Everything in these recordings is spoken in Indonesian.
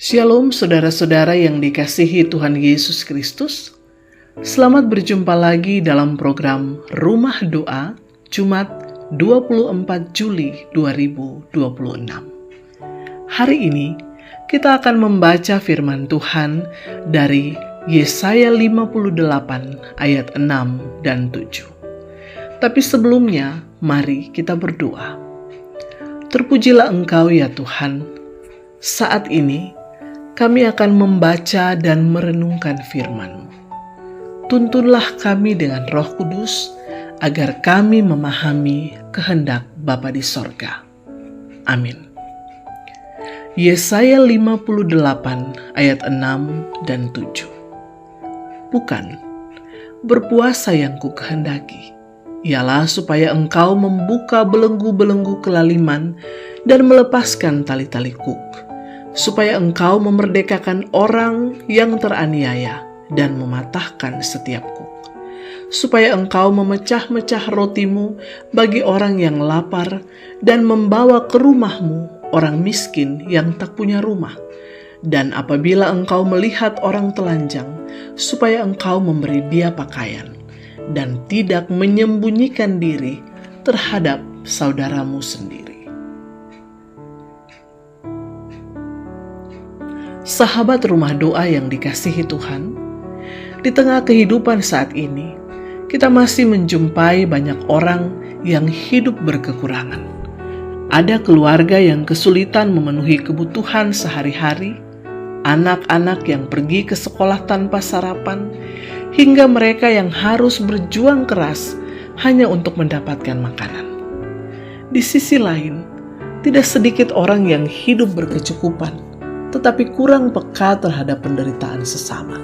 Shalom saudara-saudara yang dikasihi Tuhan Yesus Kristus. Selamat berjumpa lagi dalam program Rumah Doa Jumat 24 Juli 2026. Hari ini kita akan membaca firman Tuhan dari Yesaya 58 ayat 6 dan 7. Tapi sebelumnya, mari kita berdoa. Terpujilah Engkau ya Tuhan. Saat ini kami akan membaca dan merenungkan firman-Mu. Tuntunlah kami dengan Roh Kudus, agar kami memahami kehendak Bapa di sorga. Amin. Yesaya 58 ayat 6 dan 7. Bukan, berpuasa yang ku kehendaki, ialah supaya engkau membuka belenggu-belenggu kelaliman dan melepaskan tali-tali kuk, supaya engkau memerdekakan orang yang teraniaya dan mematahkan setiap kuk, supaya engkau memecah-mecah rotimu bagi orang yang lapar dan membawa ke rumahmu orang miskin yang tak punya rumah. Dan apabila engkau melihat orang telanjang, supaya engkau memberi dia pakaian dan tidak menyembunyikan diri terhadap saudaramu sendiri. Sahabat rumah doa yang dikasihi Tuhan, di tengah kehidupan saat ini, kita masih menjumpai banyak orang yang hidup berkekurangan. Ada keluarga yang kesulitan memenuhi kebutuhan sehari-hari, anak-anak yang pergi ke sekolah tanpa sarapan, hingga mereka yang harus berjuang keras hanya untuk mendapatkan makanan. Di sisi lain, tidak sedikit orang yang hidup berkecukupan, tetapi kurang peka terhadap penderitaan sesama.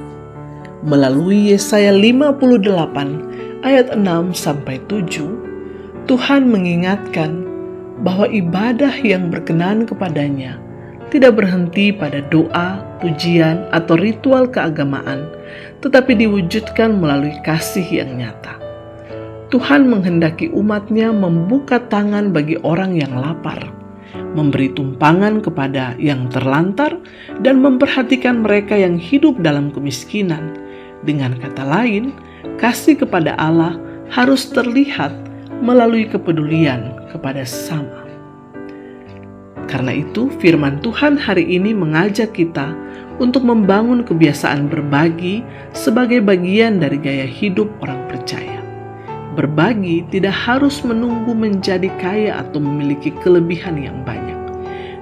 Melalui Yesaya 58 ayat 6-7, Tuhan mengingatkan bahwa ibadah yang berkenan kepadanya tidak berhenti pada doa, pujian, atau ritual keagamaan, tetapi diwujudkan melalui kasih yang nyata. Tuhan menghendaki umatnya membuka tangan bagi orang yang lapar, memberi tumpangan kepada yang terlantar, dan memperhatikan mereka yang hidup dalam kemiskinan. Dengan kata lain, kasih kepada Allah harus terlihat melalui kepedulian kepada sesama. Karena itu, firman Tuhan hari ini mengajak kita untuk membangun kebiasaan berbagi sebagai bagian dari gaya hidup orang percaya. Berbagi tidak harus menunggu menjadi kaya atau memiliki kelebihan yang banyak.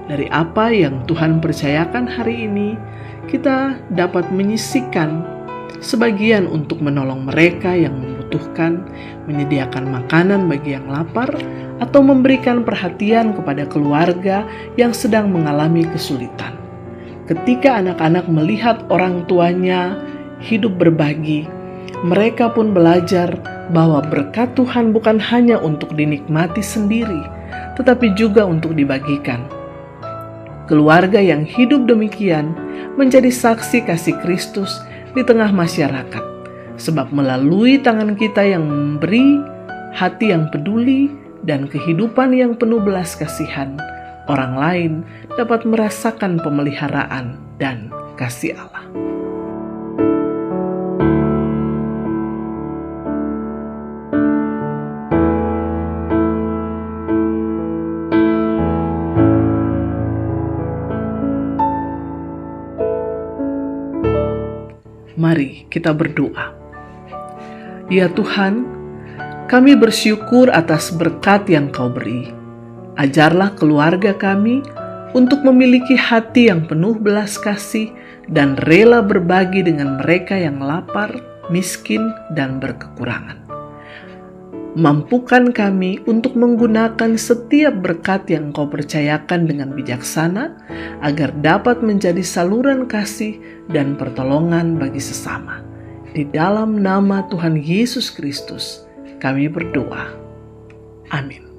Dari apa yang Tuhan percayakan hari ini, kita dapat menyisihkan sebagian untuk menolong mereka yang membutuhkan, menyediakan makanan bagi yang lapar, atau memberikan perhatian kepada keluarga yang sedang mengalami kesulitan. Ketika anak-anak melihat orang tuanya hidup berbagi, mereka pun belajar bahwa berkat Tuhan bukan hanya untuk dinikmati sendiri, tetapi juga untuk dibagikan. Keluarga yang hidup demikian menjadi saksi kasih Kristus di tengah masyarakat, sebab melalui tangan kita yang memberi, hati yang peduli, dan kehidupan yang penuh belas kasihan, orang lain dapat merasakan pemeliharaan dan kasih Allah. Mari kita berdoa. Ya Tuhan, kami bersyukur atas berkat yang Kau beri. Ajarlah keluarga kami untuk memiliki hati yang penuh belas kasih dan rela berbagi dengan mereka yang lapar, miskin, dan berkekurangan. Mampukan kami untuk menggunakan setiap berkat yang Kau percayakan dengan bijaksana, agar dapat menjadi saluran kasih dan pertolongan bagi sesama. Di dalam nama Tuhan Yesus Kristus, kami berdoa. Amin.